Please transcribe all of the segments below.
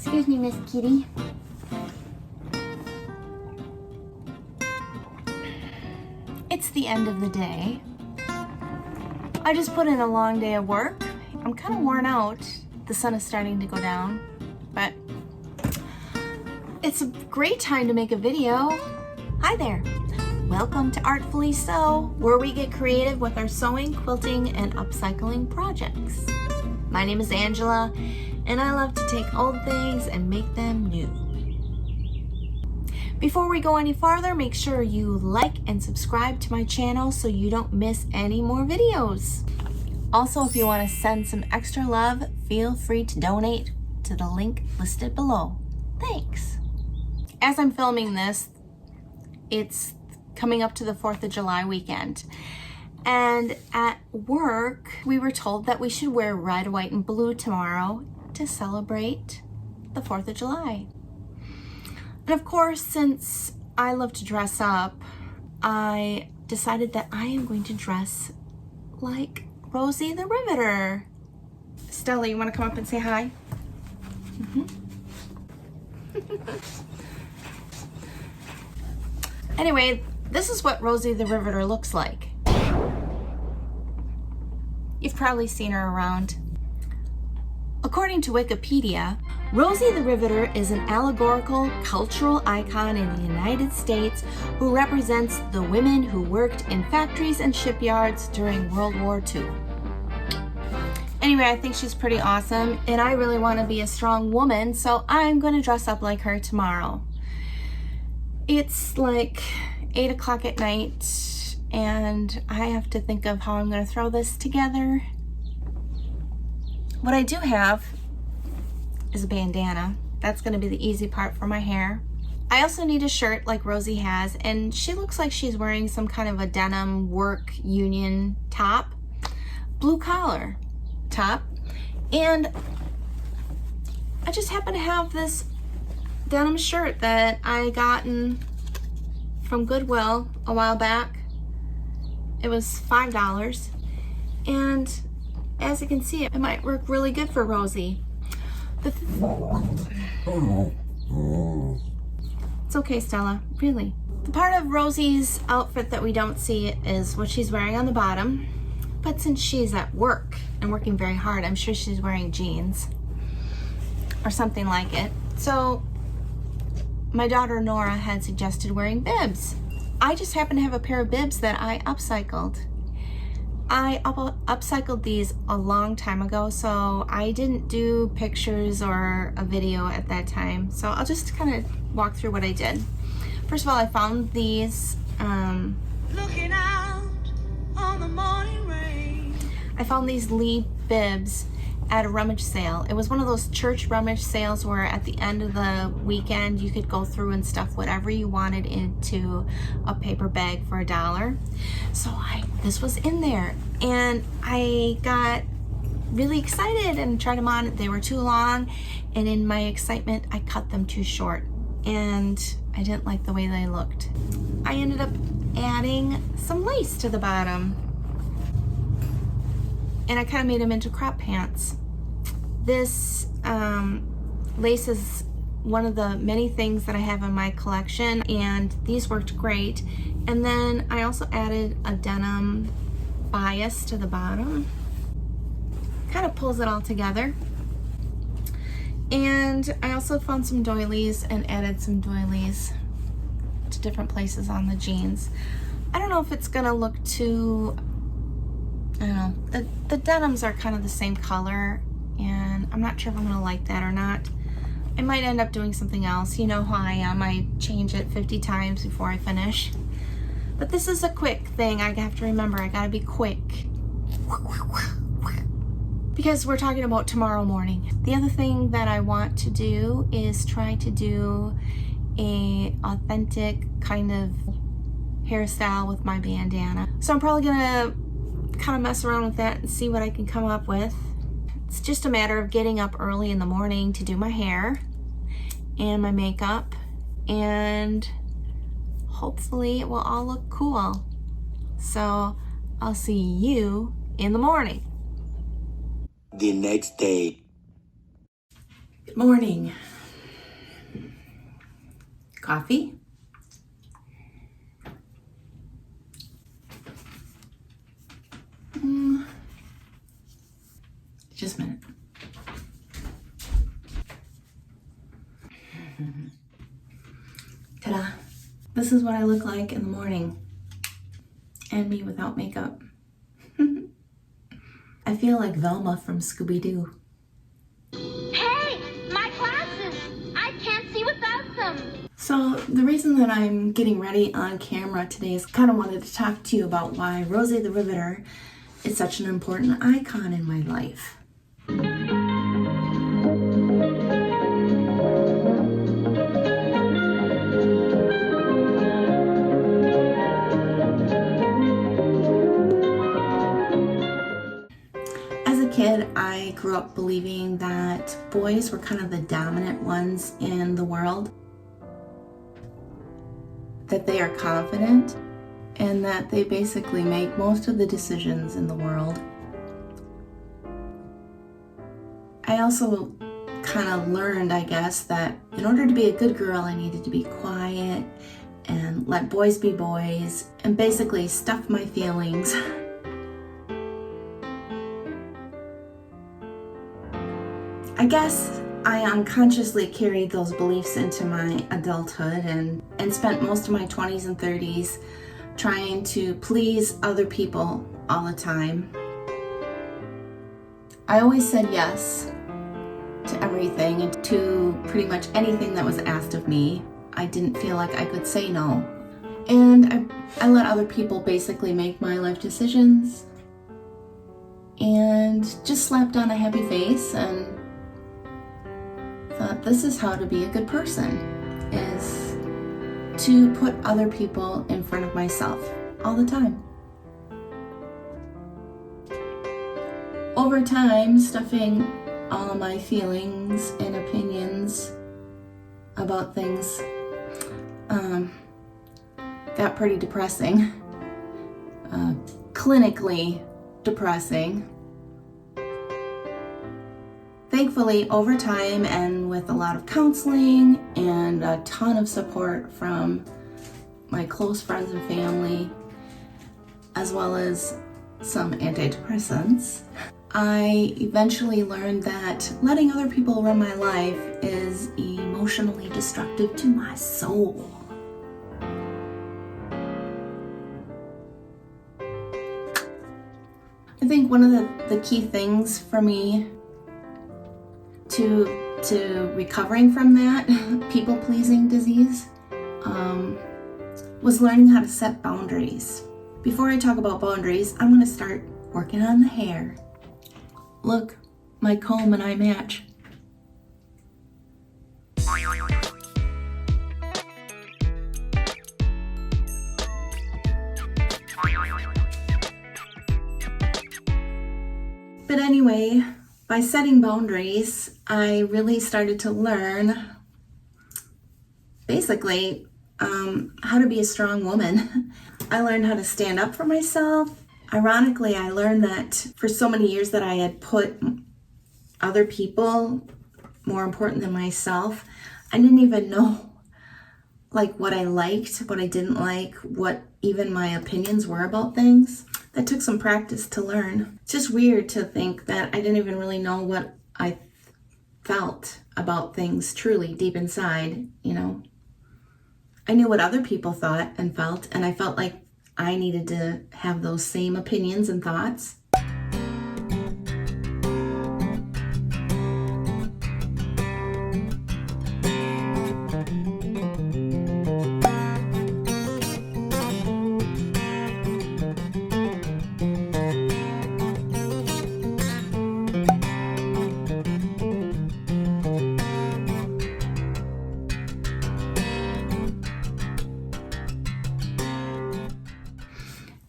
Excuse me, Miss Kitty. It's the end of the day. I just put in a long day of work. I'm kind of worn out. The sun is starting to go down, but it's a great time to make a video. Hi there. Welcome to Artfully Sew, where we get creative with our sewing, quilting, and upcycling projects. My name is Angela, and I love to take old things and make them new. Before we go any farther, make sure you like and subscribe to my channel so you don't miss any more videos. Also, if you want to send some extra love, feel free to donate to the link listed below. Thanks. As I'm filming this, it's coming up to the 4th of July weekend. And at work, we were told that we should wear red, white, and blue tomorrow to celebrate the 4th of July. And of course, since I love to dress up, I decided that I am going to dress like Rosie the Riveter. Stella, you want to come up and say hi? Anyway, this is what Rosie the Riveter looks like. You've probably seen her around. According to Wikipedia, Rosie the Riveter is an allegorical cultural icon in the United States who represents the women who worked in factories and shipyards during World War II. Anyway, I think she's pretty awesome, and I really want to be a strong woman, so I'm going to dress up like her tomorrow. It's like 8 o'clock at night, and I have to think of how I'm going to throw this together. What I do have is a bandana. That's going to be the easy part for my hair. I also need a shirt like Rosie has, and she looks like she's wearing some kind of a denim work union top, blue collar top, and I just happen to have this denim shirt that I gotten from Goodwill a while back. It was $5, and as you can see, it might work really good for Rosie. It's okay, Stella, really. The part of Rosie's outfit that we don't see is what she's wearing on the bottom, but since she's at work and working very hard, I'm sure she's wearing jeans or something like it. So my daughter Nora had suggested wearing bibs. I just happen to have a pair of bibs that I upcycled. I upcycled these a long time ago, so I didn't do pictures or a video at that time. So I'll just kind of walk through what I did. First of all, I found these. Looking out on the morning rain. I found these Lee bibs at a rummage sale. It was one of those church rummage sales where at the end of the weekend you could go through and stuff whatever you wanted into a paper bag for $1. So this was in there, and I got really excited and tried them on. They were too long, and in my excitement I cut them too short, and I didn't like the way they looked. I ended up adding some lace to the bottom, and I kind of made them into crop pants. This lace is one of the many things that I have in my collection, and these worked great. And then I also added a denim bias to the bottom. Kind of pulls it all together. And I also found some doilies and added some doilies to different places on the jeans. I don't know if it's gonna look too, I don't know, the denims are kind of the same color, and I'm not sure if I'm gonna like that or not. I might end up doing something else. You know how I am, I change it 50 times before I finish. But this is a quick thing. I have to remember, I gotta be quick. Because we're talking about tomorrow morning. The other thing that I want to do is try to do a authentic kind of hairstyle with my bandana. So I'm probably gonna kind of mess around with that and see what I can come up with. It's just a matter of getting up early in the morning to do my hair and my makeup, and hopefully it will all look cool. So I'll see you in the morning. The next day. Good morning. coffee. Just a minute. Ta-da! This is what I look like in the morning. And me without makeup. I feel like Velma from Scooby-Doo. Hey, my glasses! I can't see without them! So the reason that I'm getting ready on camera today is kind of wanted to talk to you about why Rosie the Riveter is such an important icon in my life. As a kid, I grew up believing that boys were kind of the dominant ones in the world, that they are confident, and that they basically make most of the decisions in the world. I also kind of learned, I guess, that in order to be a good girl, I needed to be quiet and let boys be boys and basically stuff my feelings. I guess I unconsciously carried those beliefs into my adulthood and spent most of my 20s and 30s trying to please other people all the time. I always said yes to everything and to pretty much anything that was asked of me. I didn't feel like I could say no. And I let other people basically make my life decisions and just slapped on a happy face and thought this is how to be a good person, is to put other people in front of myself all the time. Over time, stuffing all my feelings and opinions about things got pretty depressing, clinically depressing. Thankfully, over time and with a lot of counseling and a ton of support from my close friends and family, as well as some antidepressants, I eventually learned that letting other people run my life is emotionally destructive to my soul. I think one of the key things for me to recovering from that people-pleasing disease was learning how to set boundaries. Before I talk about boundaries, I'm going to start working on the hair. Look, my comb and I match. But anyway, by setting boundaries, I really started to learn basically how to be a strong woman. I learned how to stand up for myself. Ironically, I learned that for so many years that I had put other people more important than myself, I didn't even know like what I liked, what I didn't like, what even my opinions were about things. That took some practice to learn. It's just weird to think that I didn't even really know what I felt about things truly deep inside, you know. I knew what other people thought and felt, and I felt like I needed to have those same opinions and thoughts.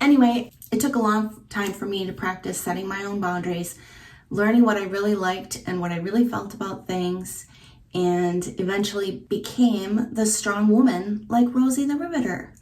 Anyway, it took a long time for me to practice setting my own boundaries, learning what I really liked and what I really felt about things, and eventually became the strong woman like Rosie the Riveter.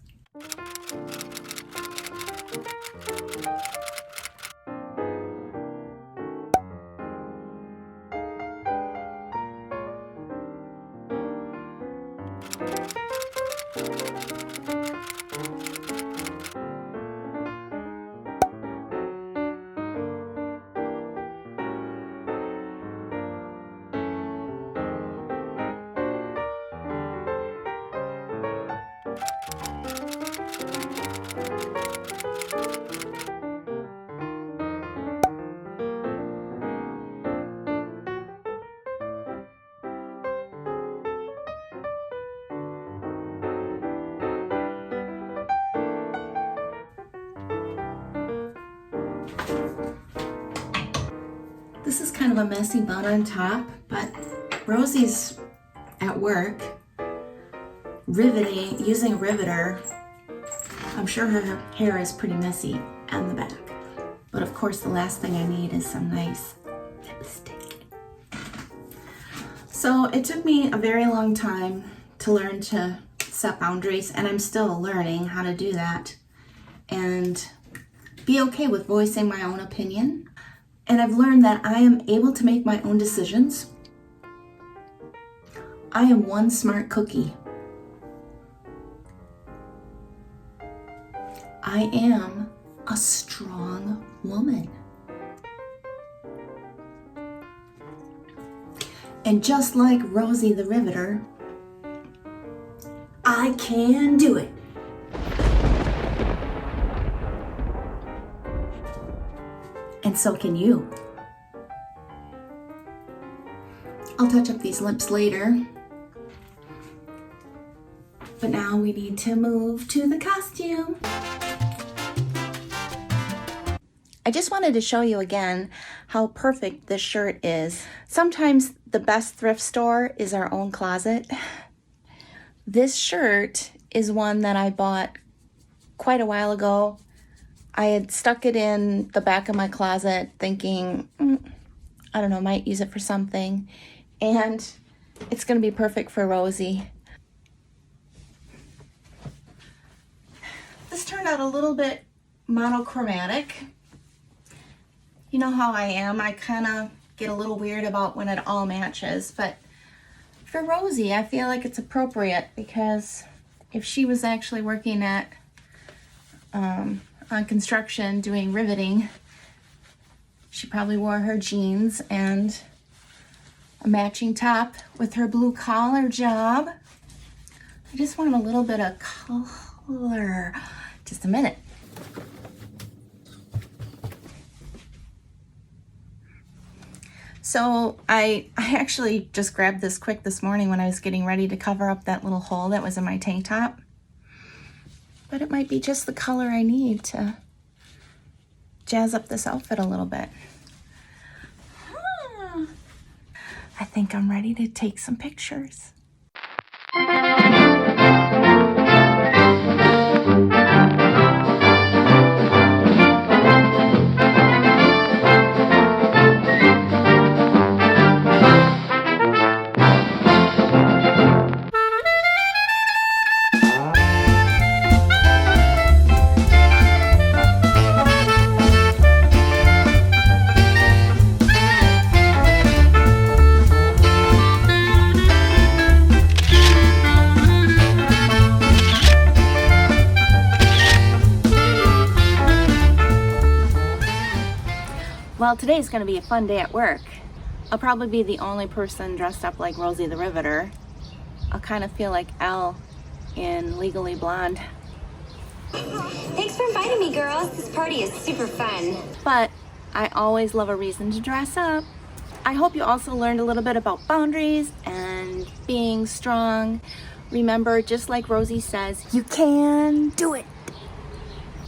This is kind of a messy bun on top, but Rosie's at work riveting, using a riveter. I'm sure her hair is pretty messy on the back. But of course, the last thing I need is some nice lipstick. So it took me a very long time to learn to set boundaries, and I'm still learning how to do that and be okay with voicing my own opinion. And I've learned that I am able to make my own decisions. I am one smart cookie. I am a strong woman. And just like Rosie the Riveter, I can do it. And so can you. I'll touch up these lips later. But now we need to move to the costume. I just wanted to show you again how perfect this shirt is. Sometimes the best thrift store is our own closet. This shirt is one that I bought quite a while ago. I had stuck it in the back of my closet thinking, I don't know, might use it for something. And it's gonna be perfect for Rosie. This turned out a little bit monochromatic. You know how I am. I kind of get a little weird about when it all matches, but for Rosie, I feel like it's appropriate because if she was actually working at on construction doing riveting, she probably wore her jeans and a matching top with her blue collar job. I just want a little bit of color. Just a minute. So I actually just grabbed this quick this morning when I was getting ready to cover up that little hole that was in my tank top. But it might be just the color I need to jazz up this outfit a little bit. I think I'm ready to take some pictures. Well, today's going to be a fun day at work. I'll probably be the only person dressed up like Rosie the Riveter. I'll kind of feel like Elle in Legally Blonde. Thanks for inviting me, girls. This party is super fun. But I always love a reason to dress up. I hope you also learned a little bit about boundaries and being strong. Remember, just like Rosie says, you can do it.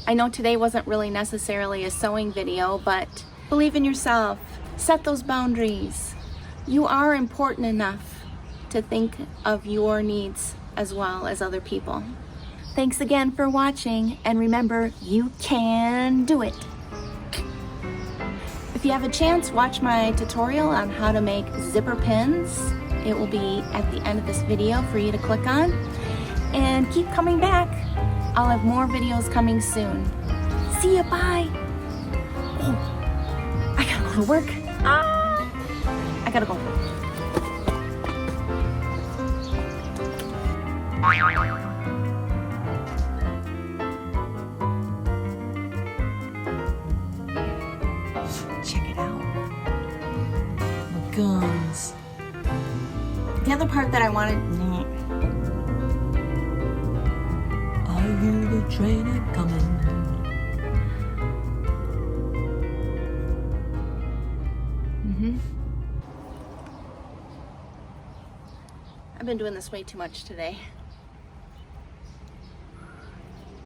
I know today wasn't really necessarily a sewing video, but believe in yourself. Set those boundaries. You are important enough to think of your needs as well as other people. Thanks again for watching, and remember, you can do it. If you have a chance, watch my tutorial on how to make zipper pins. It will be at the end of this video for you to click on. And keep coming back. I'll have more videos coming soon. See ya, bye. Oh. I gotta go to work. I gotta go. Check it out. The guns. The other part that I wanted. I hear the train a-comin'. I've been doing this way too much today.